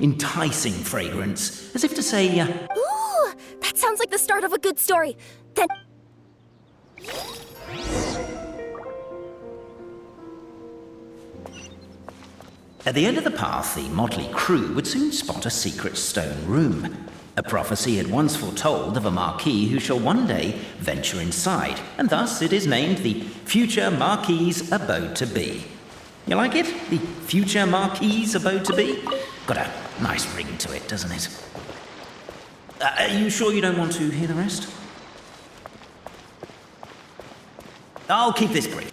enticing fragrance, as if to say, Ooh, that sounds like the start of a good story. Then... At the end of the path, the motley crew would soon spot a secret stone room. A prophecy had once foretold of a Marquis who shall one day venture inside, and thus it is named the future Marquis's abode to be. You like it? The future Marquis's abode to be? Got a nice ring to it, doesn't it? Are you sure you don't want to hear the rest? I'll keep this brief.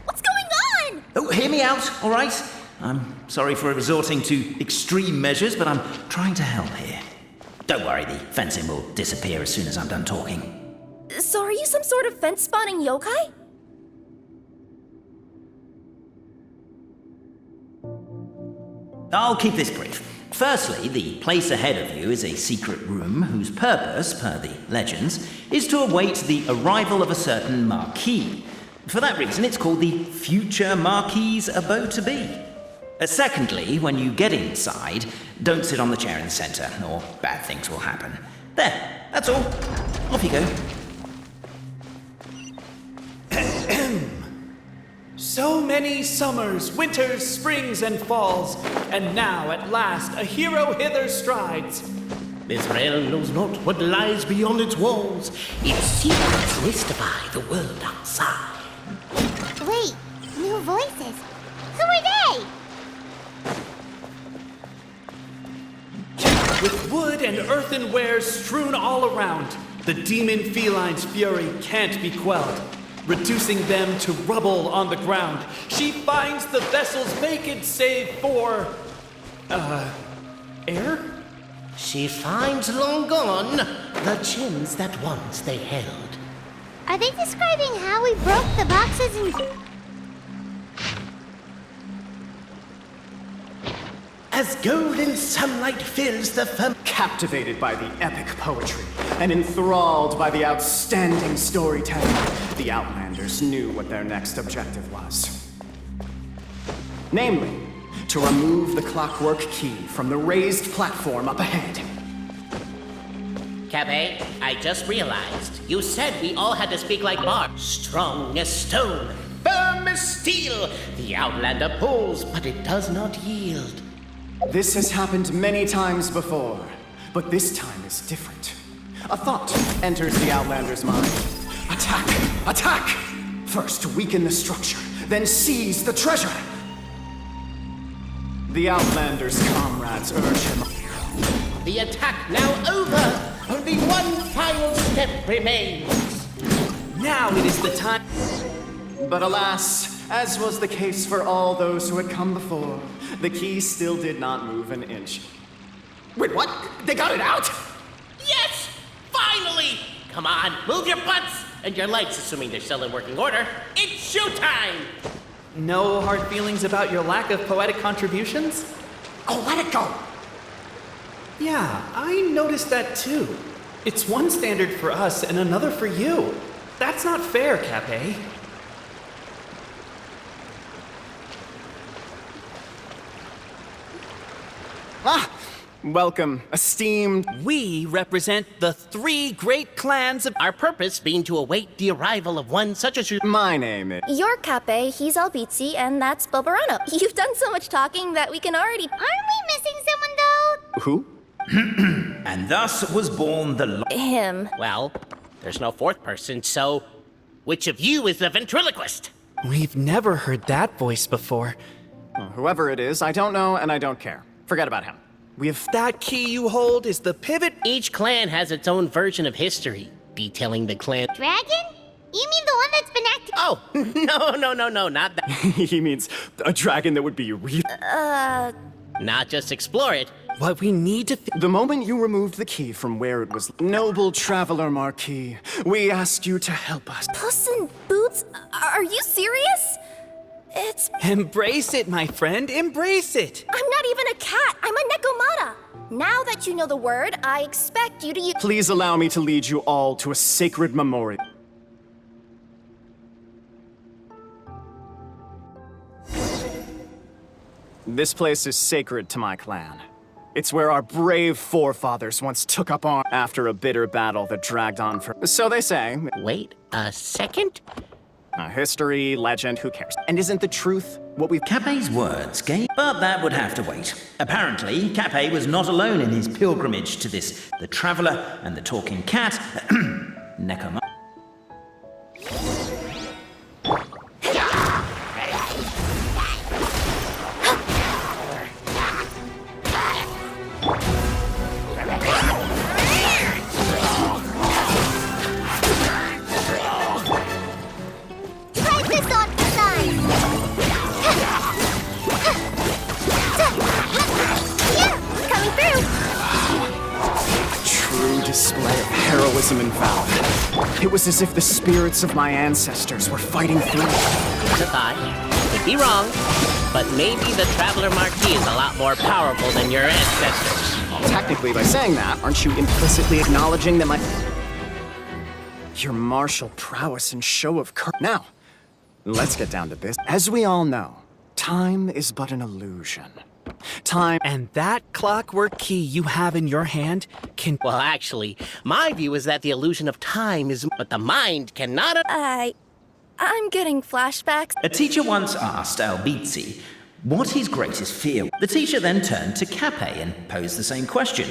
What's going on? Oh, hear me out, all right? I'm sorry for resorting to extreme measures, but I'm trying to help here. Don't worry, the fencing will disappear as soon as I'm done talking. So are you some sort of fence-spawning yokai? I'll keep this brief. Firstly, the place ahead of you is a secret room whose purpose, per the legends, is to await the arrival of a certain Marquis. For that reason, it's called the future Marquis's abode to be. Secondly, when you get inside, don't sit on the chair in the center, or bad things will happen. There, that's all. Off you go. So many summers, winters, springs, and falls, and now at last a hero hither strides. This realm knows not what lies beyond its walls. Its secrets mystify the world outside. Wait, new voices. Who are they? With wood and earthenware strewn all around, the demon feline's fury can't be quelled. Reducing them to rubble on the ground, she finds the vessel's vacant save for... air? She finds long gone the gems that once they held. Are they describing how we broke the boxes and... As golden sunlight fills the Captivated by the epic poetry and enthralled by the outstanding storytelling, the Outlanders knew what their next objective was. Namely, to remove the clockwork key from the raised platform up ahead. Cabe, I just realized. You said we all had to speak like bards. Strong as stone, firm as steel. The Outlander pulls, but it does not yield. This has happened many times before, but this time is different. A thought enters the Outlander's mind. Attack! Attack! First weaken the structure, then seize the treasure! The Outlander's comrades urge him. The attack now over. Only one final step remains. Now it is the time... But alas, as was the case for all those who had come before, the key still did not move an inch. Wait, what? They got it out? Yes! Finally! Come on, move your butts! And your legs, assuming they're still in working order. It's showtime! No hard feelings about your lack of poetic contributions? Oh, let it go! Yeah, I noticed that too. It's one standard for us and another for you. That's not fair, Cape. Ah! Welcome, esteemed... We represent the three great clans of... Our purpose being to await the arrival of one such as you. My name is... You're Cape, he's Albizzi, and that's Bobarano. You've done so much talking that we can already... Aren't we missing someone, though? Who? And thus was born the... Him. Well, there's no fourth person, so which of you is the ventriloquist? We've never heard that voice before. Whoever it is, I don't know and I don't care. Forget about him. We have... That key you hold is the pivot... Each clan has its own version of history, detailing the clan... Dragon? You mean the one that's been acting? Oh, no, not that. He means a dragon that would be real... Not just explore it. What we need to... The moment you removed the key from where it was... Noble Traveler Marquis, we ask you to help us. Puss in Boots? Are you serious? It's... Embrace it, my friend, embrace it! I'm not even a cat, I'm a Nekomata! Now that you know the word, I expect you to use... Please allow me to lead you all to a sacred memorial. This place is sacred to my clan. It's where our brave forefathers once took up arms after a bitter battle that dragged on for... So they say. Wait a second? History, legend, who cares? And isn't the truth what we've... Capet's words gave, but that would have to wait. Apparently, Capet was not alone in his pilgrimage to this, the Traveler and the Talking Cat, Necomata. Try this on for size. Yeah, coming through. True display of heroism and valor. It was as if the spirits of my ancestors were fighting through. Could be wrong, but maybe the Traveler Marquis is a lot more powerful than your ancestors. Technically, by saying that, aren't you implicitly acknowledging that your martial prowess and show of courage? Now, let's get down to this. As we all know, time is but an illusion. Time... And that clockwork key you have in your hand can... Well, actually, my view is that the illusion of time is... But the mind cannot... I'm getting flashbacks. A teacher once asked Albizzi what his greatest fear. The teacher then turned to Capet and posed the same question.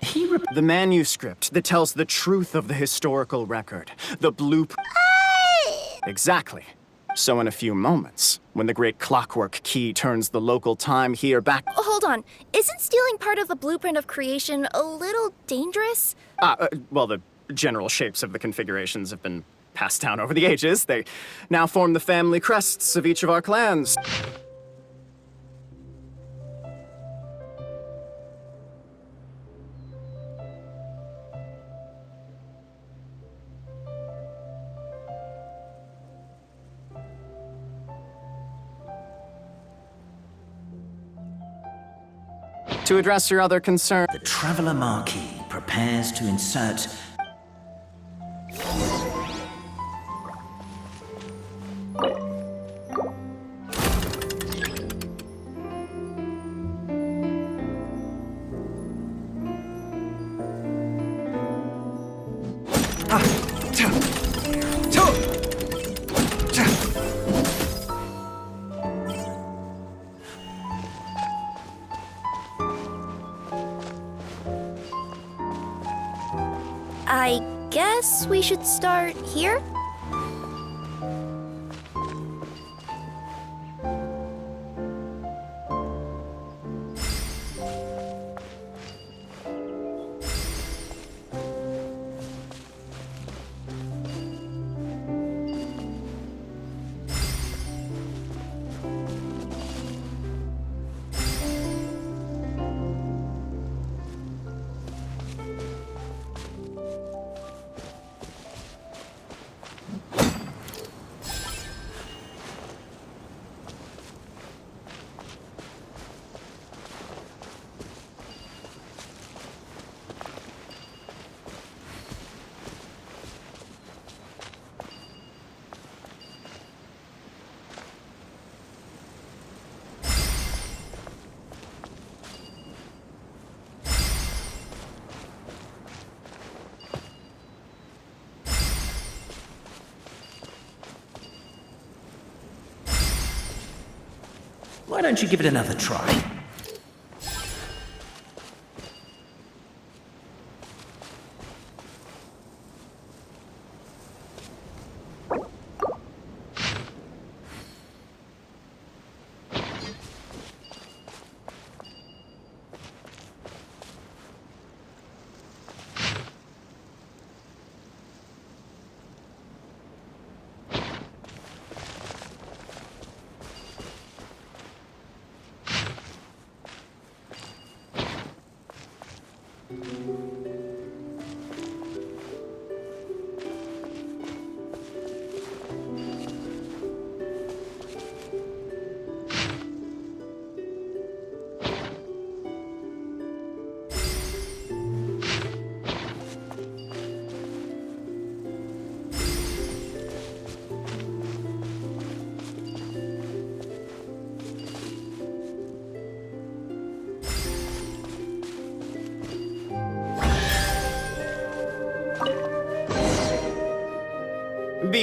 He The manuscript that tells the truth of the historical record. The blueprint. Exactly. So in a few moments, when the great clockwork key turns the local time here back... Hold on. Isn't stealing part of the blueprint of creation a little dangerous? Well, the general shapes of the configurations have been passed down over the ages. They now form the family crests of each of our clans. To address your other concern... The Traveler Marquis prepares to insert... I guess we should start here? Why don't you give it another try?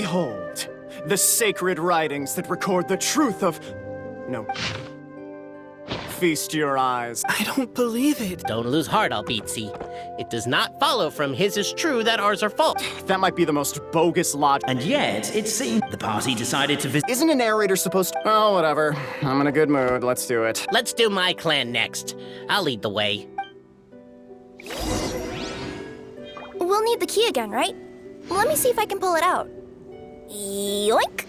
Behold, the sacred writings that record the truth of... No. Feast your eyes. I don't believe it. Don't lose heart, Albizzi. It does not follow from his is true that ours are false. That might be the most bogus logic. And yet, it seemed the party decided to visit. Isn't a narrator supposed to... Oh, whatever. I'm in a good mood. Let's do it. Let's do my clan next. I'll lead the way. We'll need the key again, right? Let me see if I can pull it out. Yoink!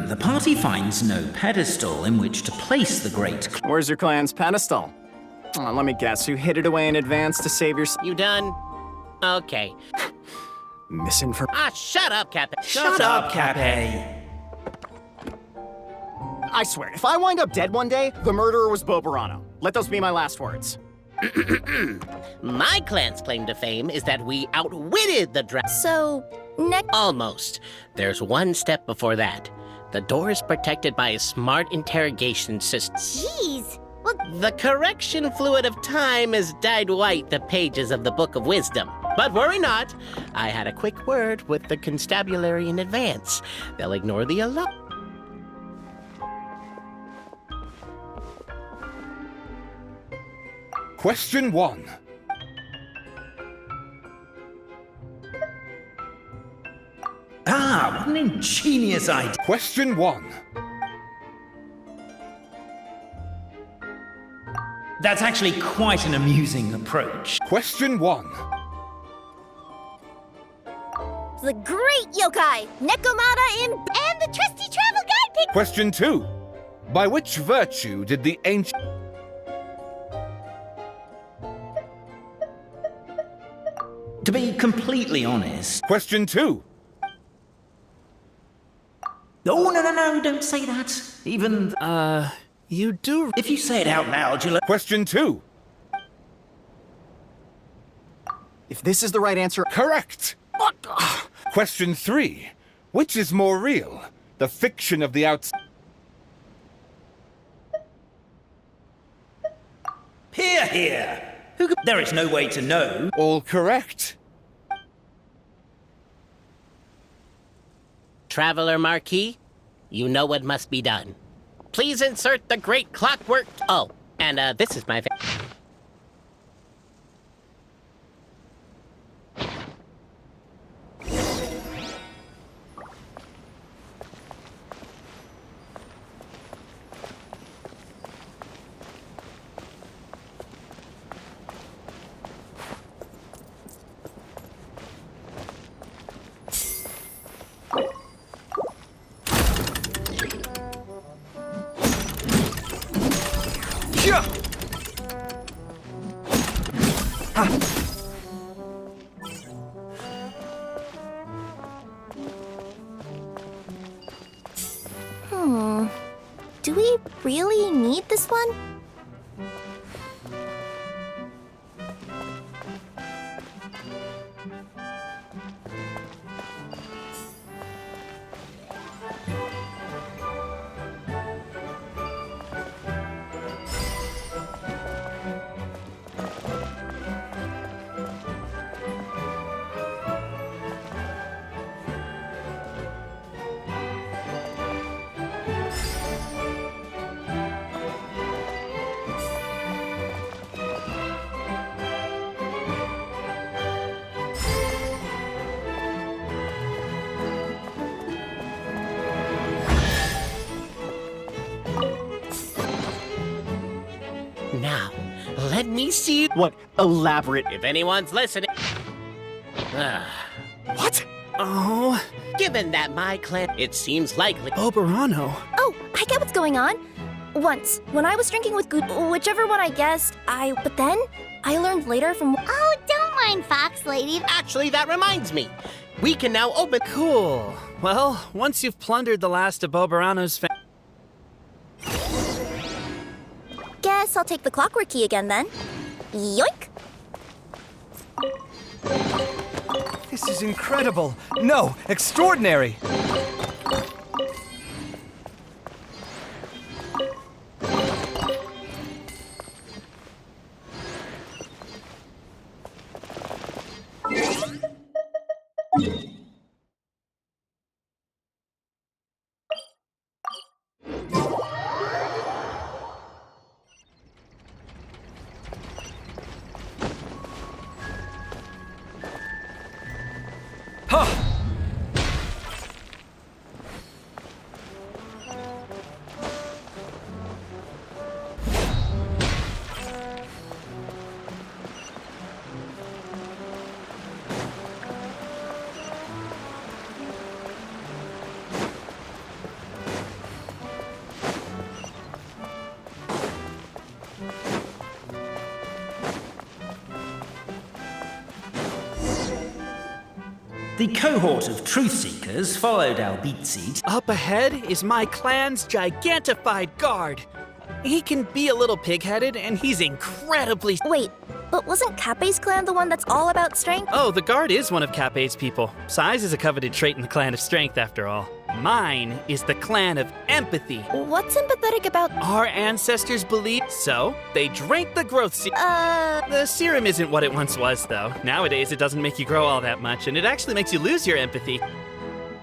The party finds no pedestal in which to place the great. Where's your clan's pedestal? Let me guess. You hid it away in advance to save your... You done? Okay. Misinformation. Ah, shut up, Captain. Shut up, Cape. I swear, if I wind up dead one day, the murderer was Boberano. Let those be my last words. My clan's claim to fame is that we outwitted the dragon. So, next. Almost. There's one step before that. The door is protected by a smart interrogation system. Jeez. Well, The correction fluid of time has dyed white the pages of the Book of Wisdom. But worry not. I had a quick word with the constabulary in advance. They'll ignore the alarm. Question 1. Ah, what an ingenious idea. Question 1. That's actually quite an amusing approach. Question 1. The great yokai, Nekomata and the trusty travel guide pick. Question 2. By which virtue did the ancient... To be completely honest. Question 2. Oh, no, don't say that. Even. You do. If you say it out loud, you'll. Question 2. If this is the right answer... Correct. Question 3. Which is more real? The fiction of the outside... Hear, hear. Who could... There is no way to know. All correct. Traveler Marquis, you know what must be done. Please insert the great clockwork. Oh, and this is my. Do we really need this one? Now, let me see. What elaborate... If anyone's listening. What? Oh, Given that my clan, it seems likely. Boberano. Oh, I get what's going on. Once, when I was drinking with whichever one I guessed, but then I learned later from... Oh, don't mind Fox Lady. Actually, that reminds me. We can now open... Cool. Well, once you've plundered the last of Boberano's Guess I'll take the clockwork key again then. Yoink! This is incredible. No, extraordinary. The cohort of truth seekers followed Albizzi. Up ahead is my clan's gigantified guard. He can be a little pig-headed, and he's incredibly... Wait, but wasn't Kappe's clan the one that's all about strength? Oh, the guard is one of Kappe's people. Size is a coveted trait in the clan of strength, after all. Mine is the clan of empathy. What's empathetic about... Our ancestors believed so. They drank the growth serum. The serum isn't what it once was, though. Nowadays, it doesn't make you grow all that much, and it actually makes you lose your empathy.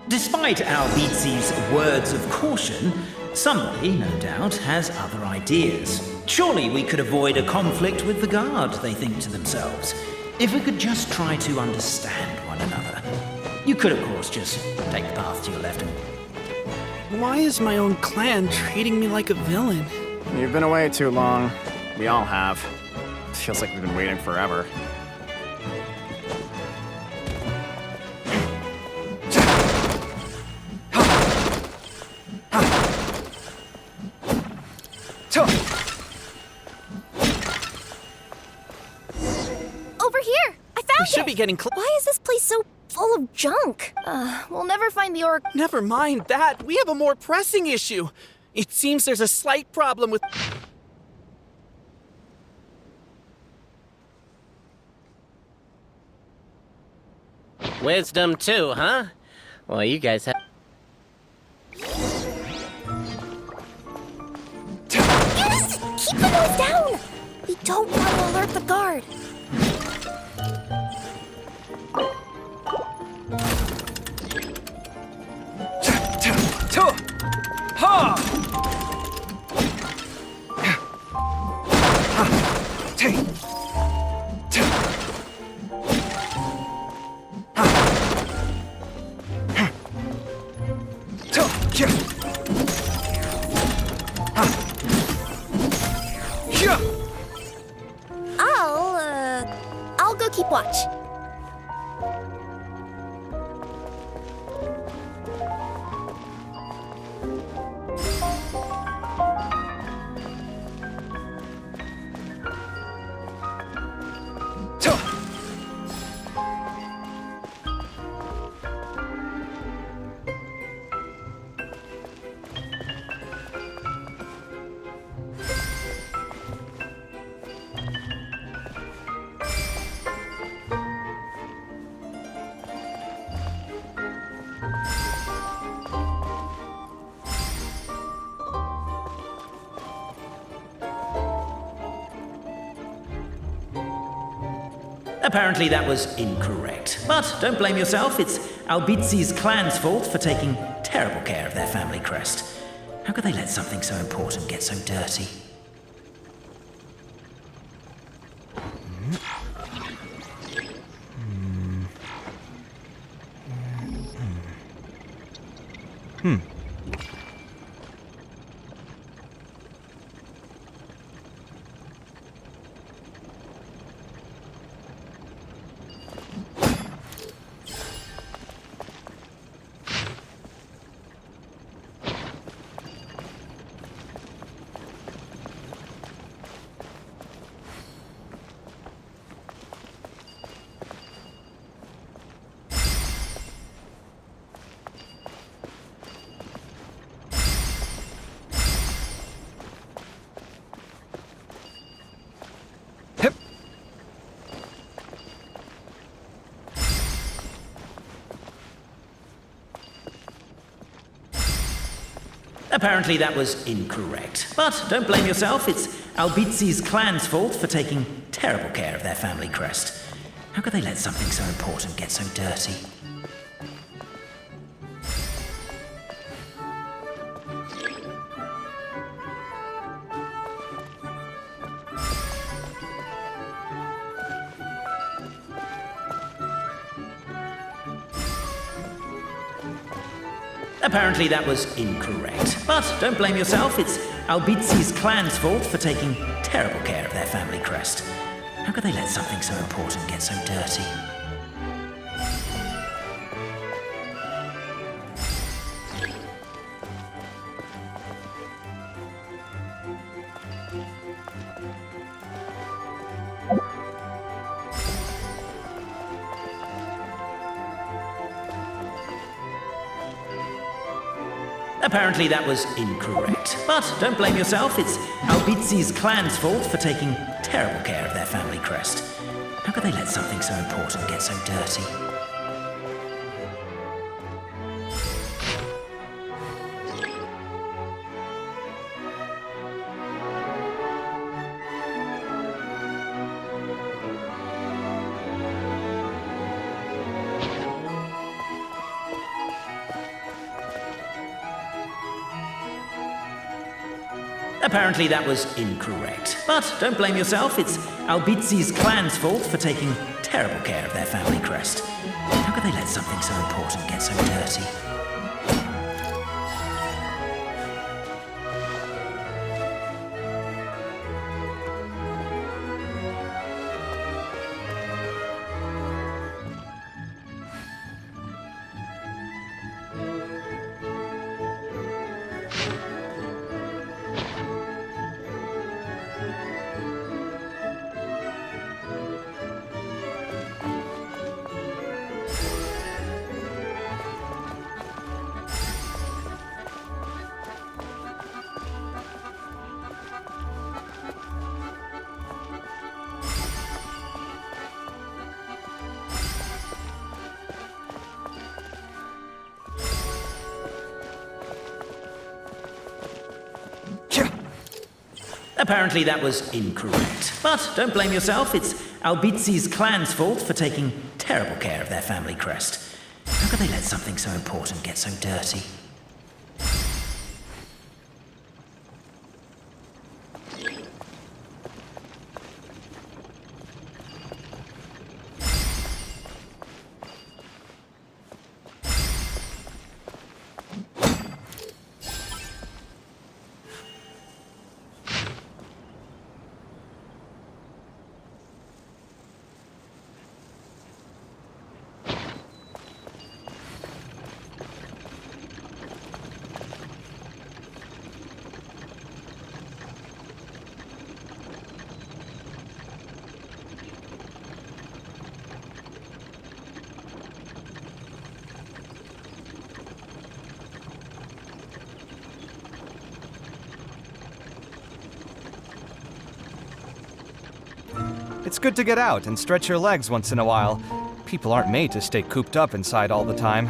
Despite Albizzi's words of caution, somebody, no doubt, has other ideas. Surely we could avoid a conflict with the guard, they think to themselves, if we could just try to understand one another. You could, of course, just take the path to your left. Why is my own clan treating me like a villain? You've been away too long. We all have. Feels like we've been waiting forever. Over here! I found We it! should be getting close. Why is this place so full of junk? We'll never find the orc... Never mind that. We have a more pressing issue. It seems there's a slight problem with... Wisdom too, huh? Well, you guys have... Yes! Keep the noise down! We don't want to alert the guard. I'll go keep watch. Apparently that was incorrect. But don't blame yourself, it's Albizzi's clan's fault for taking terrible care of their family crest. How could they let something so important get so dirty? Apparently that was incorrect. But don't blame yourself, it's Albizi's clan's fault for taking terrible care of their family crest. How could they let something so important get so dirty? Apparently that was incorrect. But don't blame yourself, it's Albizi's clan's fault for taking terrible care of their family crest. How could they let something so important get so dirty? Apparently that was incorrect. But don't blame yourself, it's Albizi's clan's fault for taking terrible care of their family crest. How could they let something so important get so dirty? Apparently that was incorrect. But don't blame yourself, it's Albizi's clan's fault for taking terrible care of their family crest. How could they let something so important get so dirty? Apparently that was incorrect. But don't blame yourself, it's Albizi's clan's fault for taking terrible care of their family crest. How could they let something so important get so dirty? It's good to get out and stretch your legs once in a while. People aren't made to stay cooped up inside all the time.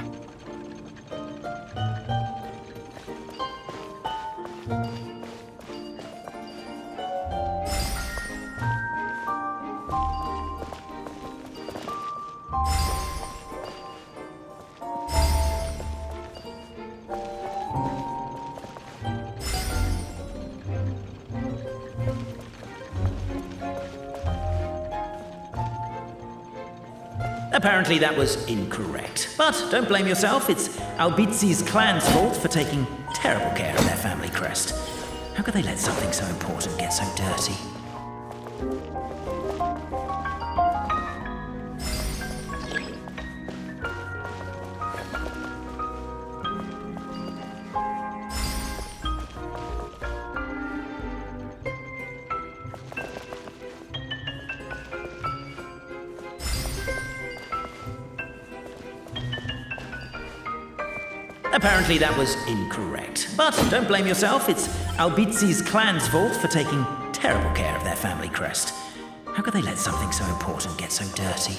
Apparently that was incorrect. But don't blame yourself, it's Albizi's clan's fault for taking terrible care of their family crest. How could they let something so important get so dirty? Apparently that was incorrect. But don't blame yourself, it's Albizi's clan's fault for taking terrible care of their family crest. How could they let something so important get so dirty?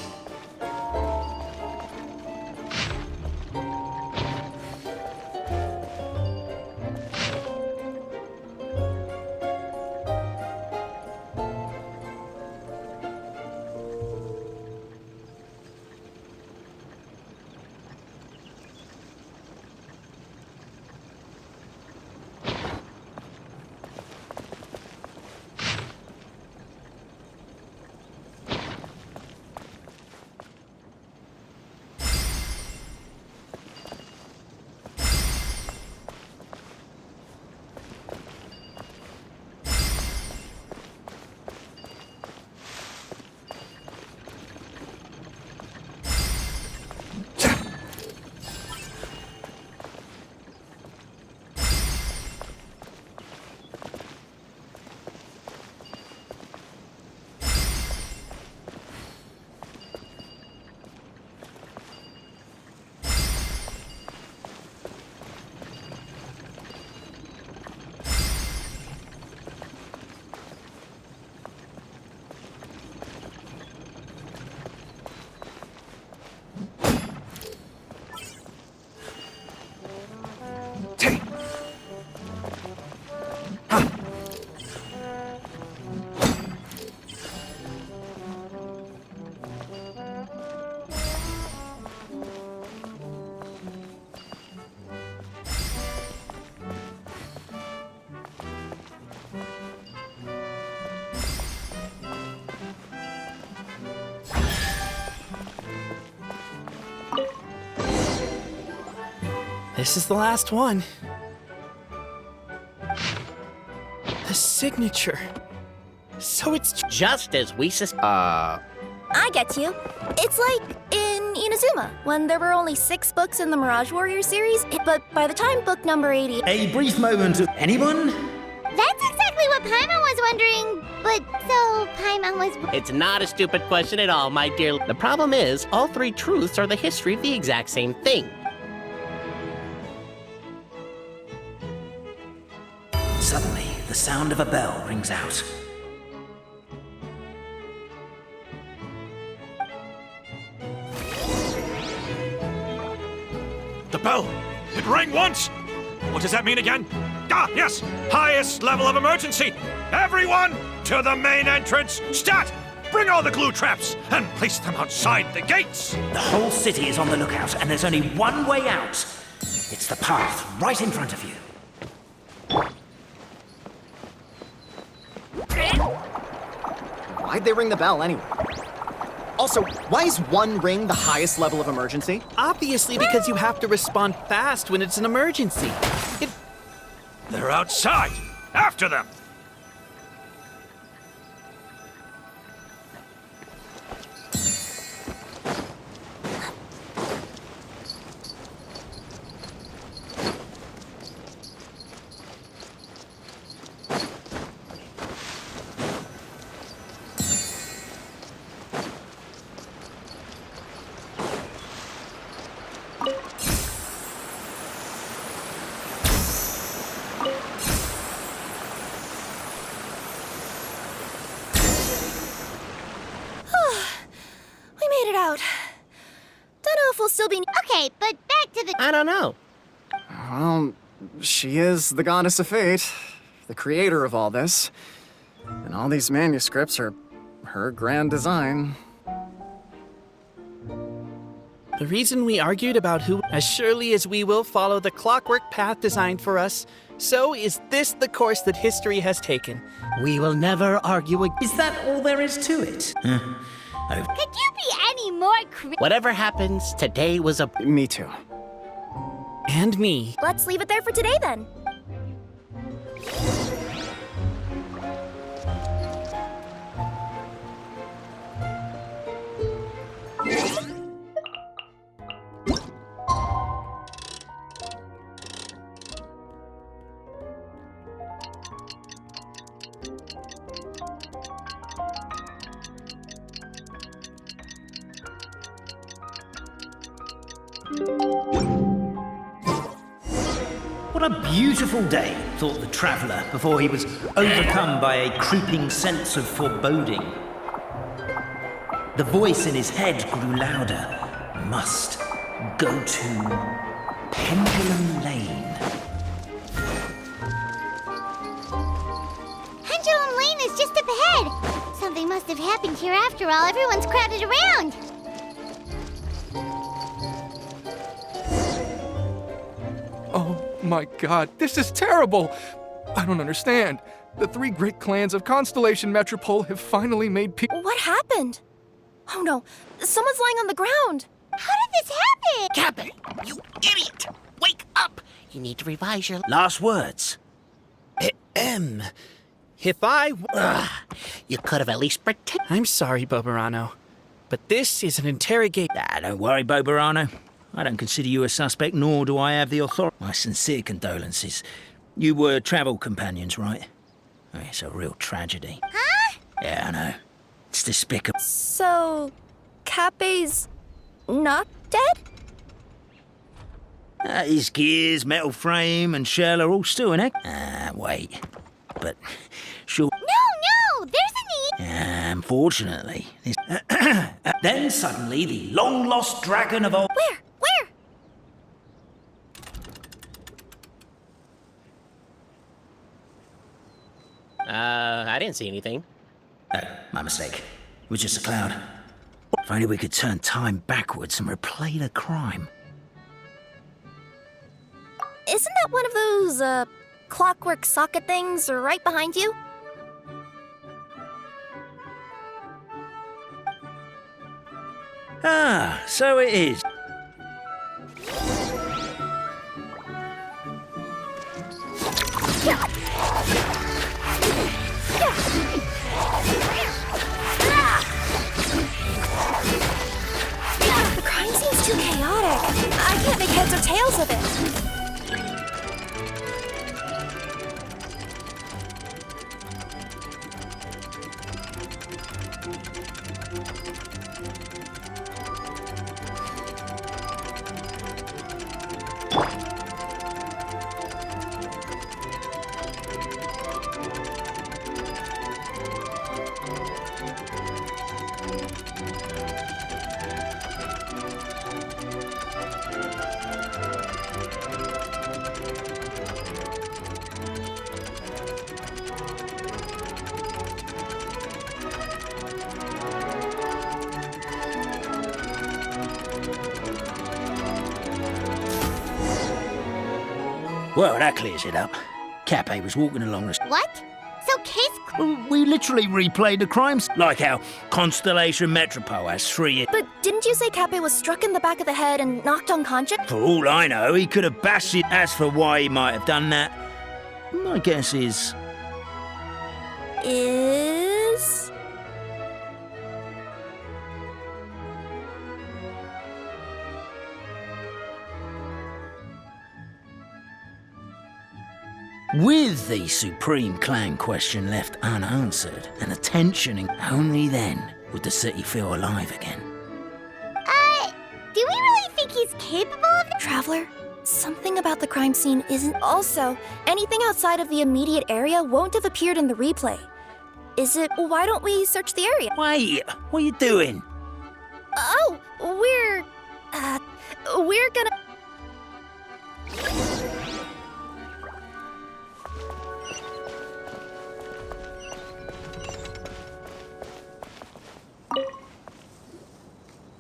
This is the last one. The signature. So it's Just as we I get you. It's like in Inazuma, when there were only 6 books in the Mirage Warrior series, but by the time book number 80... A brief moment of anyone? That's exactly what Paimon was wondering. But so Paimon was. It's not a stupid question at all, my dear. The problem is, all 3 truths are the history of the exact same thing. Suddenly, the sound of a bell rings out. The bell! It rang once! What does that mean again? Ah, yes! Highest level of emergency! Everyone, to the main entrance! Stat! Bring all the glue traps and place them outside the gates! The whole city is on the lookout, and there's only one way out. It's the path right in front of you. Why'd they ring the bell anyway? Also, why is 1 ring the highest level of emergency? obviously because you have to respond fast when it's an emergency. They're outside! After them! We made it out. Don't know if we'll still be... Okay, but back to the. I don't know. Well, she is the goddess of fate, the creator of all this. And all these manuscripts are her grand design. The reason we argued about who, as surely as we will follow the clockwork path designed for us, so is this the course that history has taken. We will never argue again. Is that all there is to it? Could you be any more Whatever happens, today was a... Me too. And me. Let's leave it there for today, then. What a beautiful day, thought the traveller before he was overcome by a creeping sense of foreboding. The voice in his head grew louder. Must go to Pendulum Lane. Pendulum Lane is just up ahead. Something must have happened here after all. Everyone's crowded around. Oh my god, this is terrible! I don't understand. The 3 great clans of Constellation Metropole have finally made peace. What happened? Oh no, someone's lying on the ground. How did this happen? Captain, you idiot! Wake up! You need to revise your... Last words. If I... You could have at least pretended... I'm sorry, Bobarano, but this is an interrogation. Ah, don't worry, Bobarano. I don't consider you a suspect, nor do I have the authority. My sincere condolences. You were travel companions, right? Oh, it's a real tragedy. Huh? Yeah, I know. It's despicable. So, Cappe's not dead? His gears, metal frame, and shell are all still in it. Wait. But, sure. No, there's a need. Unfortunately. This... Then suddenly, the long-lost dragon of old... Where? I didn't see anything. Oh, my mistake. It was just a cloud. If only we could turn time backwards and replay the crime. Isn't that one of those, clockwork socket things right behind you? Ah, so it is. The crime scene's too chaotic. I can't make heads or tails of it. Well, that clears it up. Cappe was walking along the... What? So case... We literally replayed the crimes. Like how Constellation Metropole has 3... But didn't you say Cappe was struck in the back of the head and knocked unconscious? For all I know, he could have bashed it. As for why he might have done that, my guess is... Is... With the Supreme Clan question left unanswered and the tension, only then would the city feel alive again. Do we really think he's capable of it? Traveler, something about the crime scene isn't... Also, anything outside of the immediate area won't have appeared in the replay. Is it... Why don't we search the area? Wait, what are you doing? Oh, we're gonna...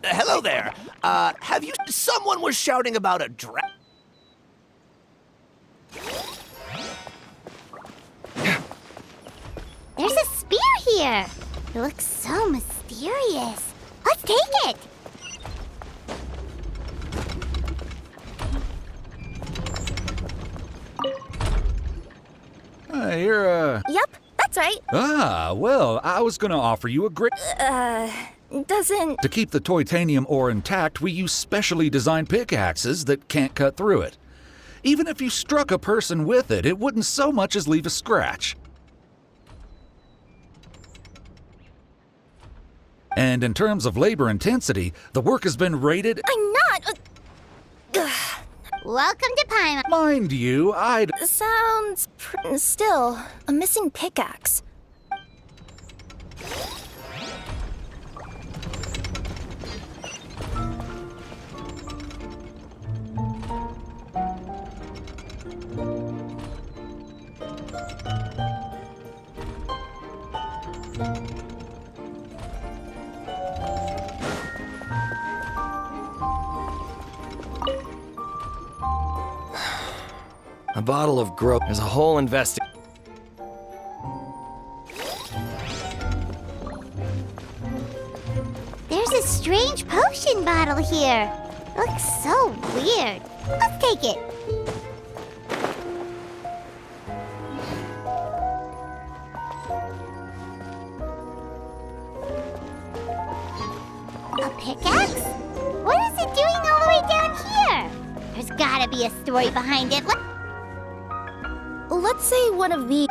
Hello there. Have you... Someone was shouting about a There's a spear here. It looks so mysterious. Let's take it. Yep, that's right. Ah, well, I was gonna offer you a great... Doesn't... To keep the titanium ore intact, we use specially designed pickaxes that can't cut through it. Even if you struck a person with it, it wouldn't so much as leave a scratch. And in terms of labor intensity, the work has been rated... I'm not... Welcome to Paimon. Mind you, I'd... Sounds... Still, a missing pickaxe. A bottle of growth. There's a whole There's a strange potion bottle here. Looks so weird. Let's take it. A pickaxe? What is it doing all the way down here? There's gotta be a story behind it. Let's say one of these...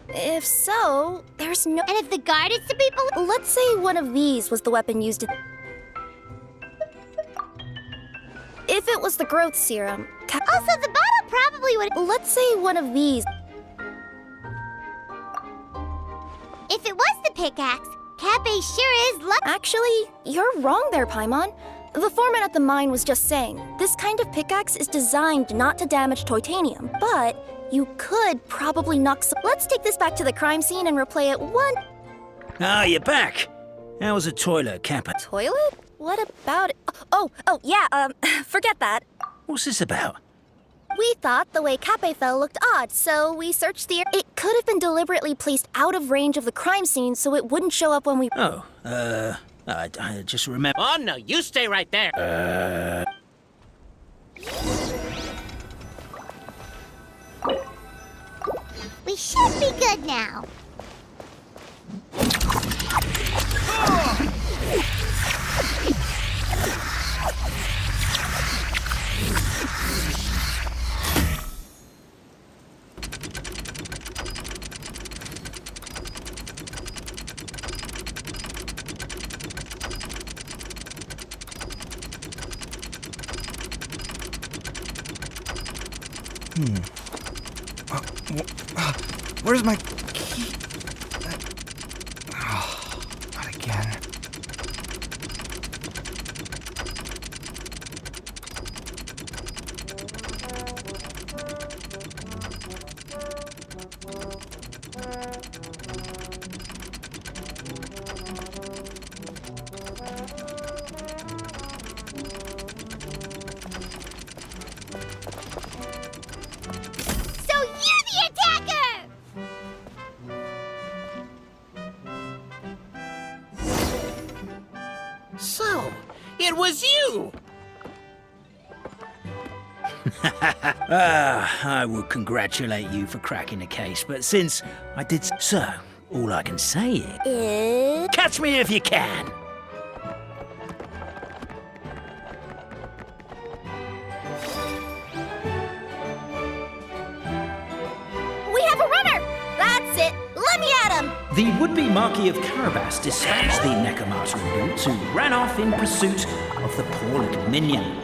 If so, there's no... And if the guard is to be believed... Let's say one of these was the weapon used to... If it was the growth serum... Also, the bottle probably would... Let's say one of these... If it was the pickaxe, Cappe sure is lucky. Actually, you're wrong there, Paimon. The foreman at the mine was just saying, this kind of pickaxe is designed not to damage titanium, but you could probably knock some... Let's take this back to the crime scene and replay it one... Ah, you're back. How was the toilet, Kappa? Toilet? What about it? Yeah, forget that. What's this about? We thought the way Cappe fell looked odd, so we searched the... It could have been deliberately placed out of range of the crime scene so it wouldn't show up when we... I just remember... Oh, no, you stay right there. We should be good now. Where's my key? Oh, not again. So you're the attacker! So, it was you! I would congratulate you for cracking the case, but since I did so, all I can say is... Catch me if you can! We have a runner! That's it! Let me at him! The would-be Marquis of Carabas dispatched the Necromata in boots, who ran off in pursuit of the poor little minion.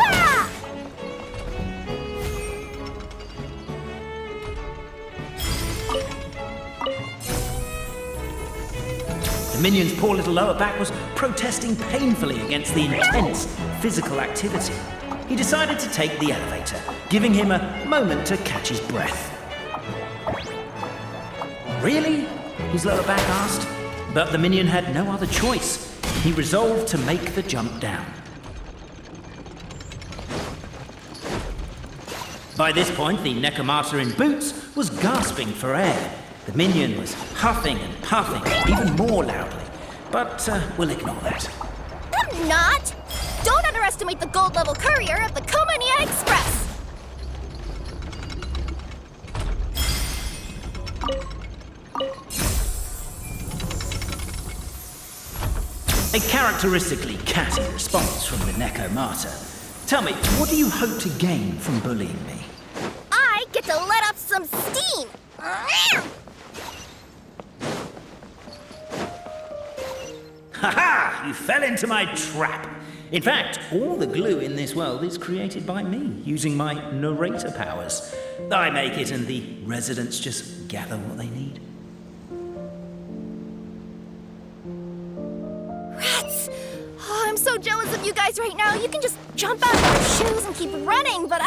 Ah! The minion's poor little lower back was protesting painfully against the intense physical activity. He decided to take the elevator, giving him a moment to catch his breath. Really? His lower back asked. But the minion had no other choice. He resolved to make the jump down. By this point, the Necromata in boots was gasping for air. The minion was huffing and puffing, even more loudly. But we'll ignore that. I'm not! Don't underestimate the gold-level courier of the Comania Express! A characteristically catty response from the Necromata. Tell me, what do you hope to gain from bullying me? I get to let off some steam! Ha-ha! You fell into my trap! In fact, all the glue in this world is created by me, using my narrator powers. I make it and the residents just gather what they need. Rats! Oh, I'm so jealous of you guys right now. You can just jump out of your shoes and keep running, but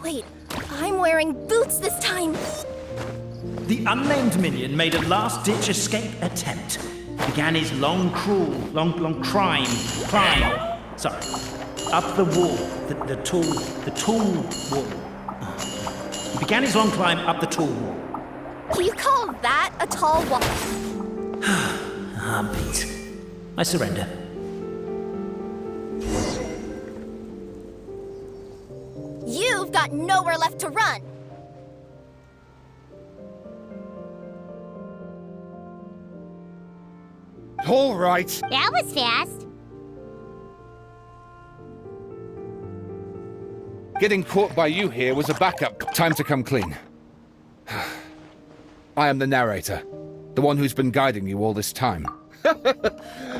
Wait, I'm wearing boots this time. The unnamed minion made a last-ditch escape attempt. He began his long climb. Sorry, up the wall, the tall wall. He began his long climb up the tall wall. Do you call that a tall wall? Beat. I surrender. You've got nowhere left to run. All right. That was fast. Getting caught by you here was a backup. Time to come clean. I am the narrator, the one who's been guiding you all this time.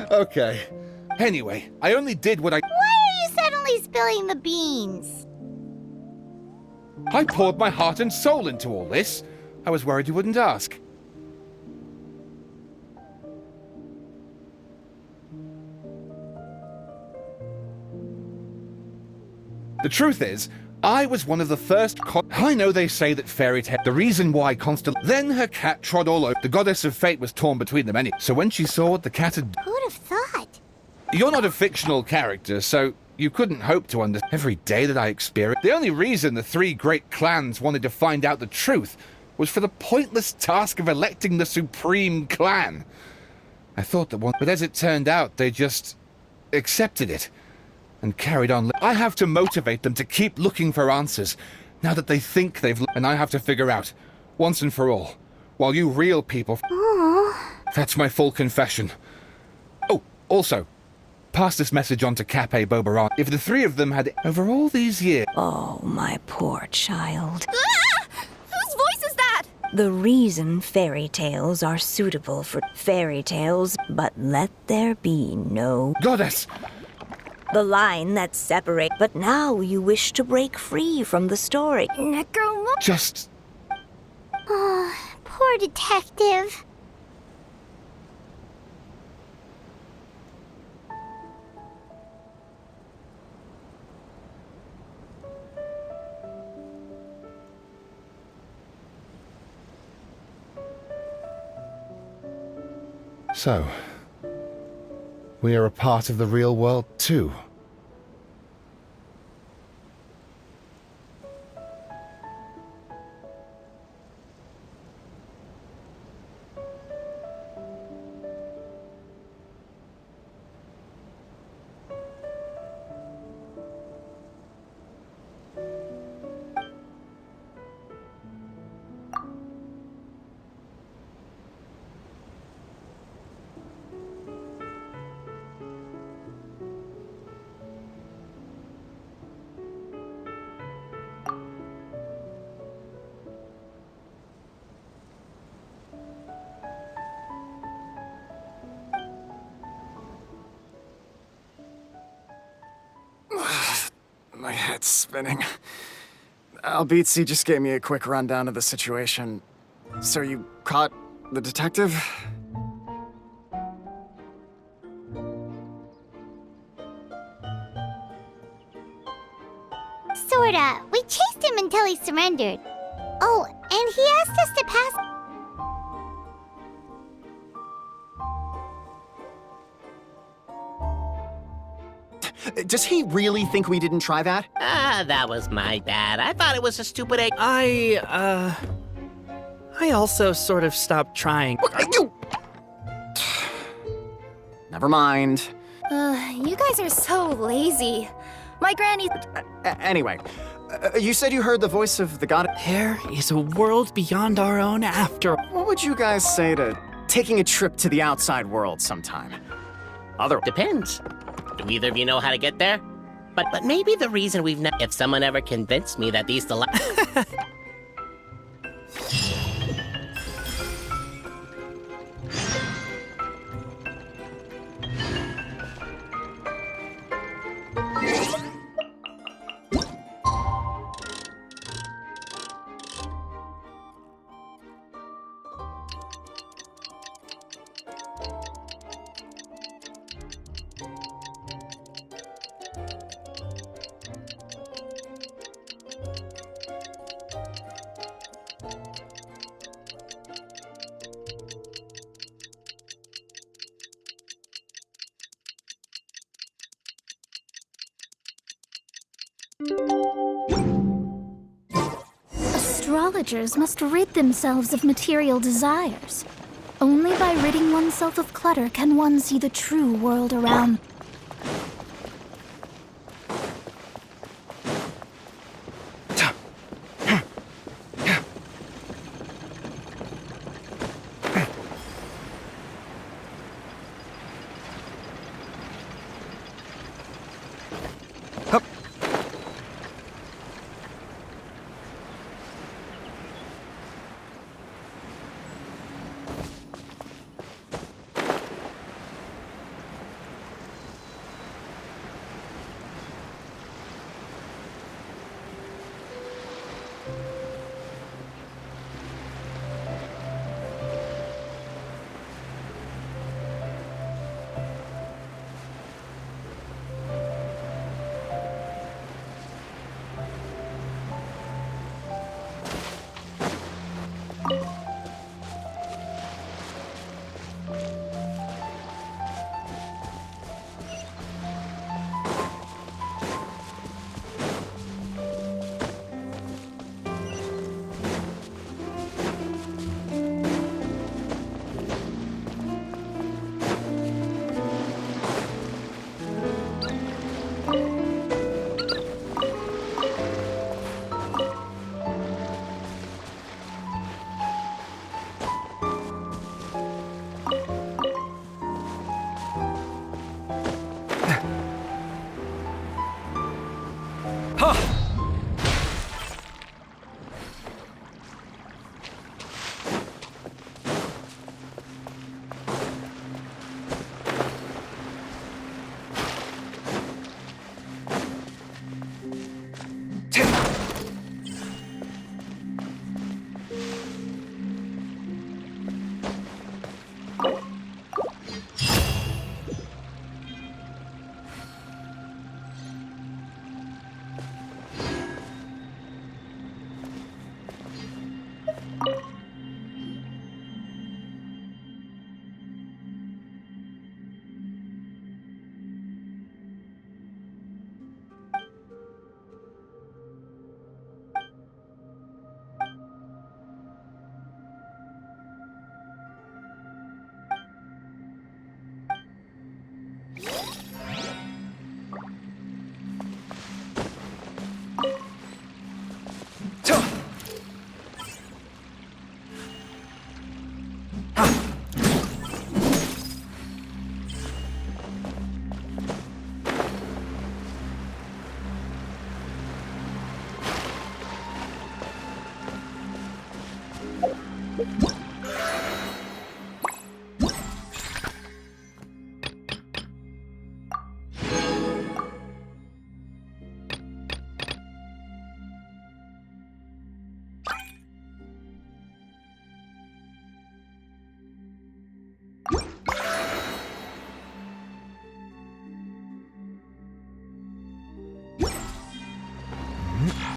Okay. Anyway, I only did what I... Why are you suddenly spilling the beans? I poured my heart and soul into all this. I was worried you wouldn't ask. The truth is, I was one of the first I know they say that fairy tale... The reason why Then her cat trod all over. The goddess of fate was torn between them anyway. So when she saw what the cat had... Who'd have thought? You're not a fictional character, so you couldn't hope to understand every day that I experienced. The only reason the three great clans wanted to find out the truth was for the pointless task of electing the supreme clan. I thought that one... But as it turned out, they just accepted it. and carried on. I have to motivate them to keep looking for answers, now that they think and I have to figure out, once and for all, while you real people... Aww. That's my full confession. Oh, also, pass this message on to Cape Boberon. If the three of them had, over all these years... Oh, my poor child. Ah! Whose voice is that? The reason fairy tales are suitable for fairy tales, but let there be no... Goddess! The line that separates... But now you wish to break free from the story. Just... Oh, poor detective. So, we are a part of the real world too. My head's spinning. Albizzi just gave me a quick rundown of the situation. So you caught the detective? Sorta. We chased him until he surrendered. Oh, and he asked us to pass... Does he really think we didn't try that? That was my bad. I thought it was a stupid egg. I also sort of stopped trying. Never mind. You guys are so lazy. My granny... Anyway, you said you heard the voice of the god... There is a world beyond our own after... What would you guys say to taking a trip to the outside world sometime? Depends. Do either of you know how to get there? But maybe the reason we've not... If someone ever convinced me that these Astrologers must rid themselves of material desires. Only by ridding oneself of clutter can one see the true world around. Ha!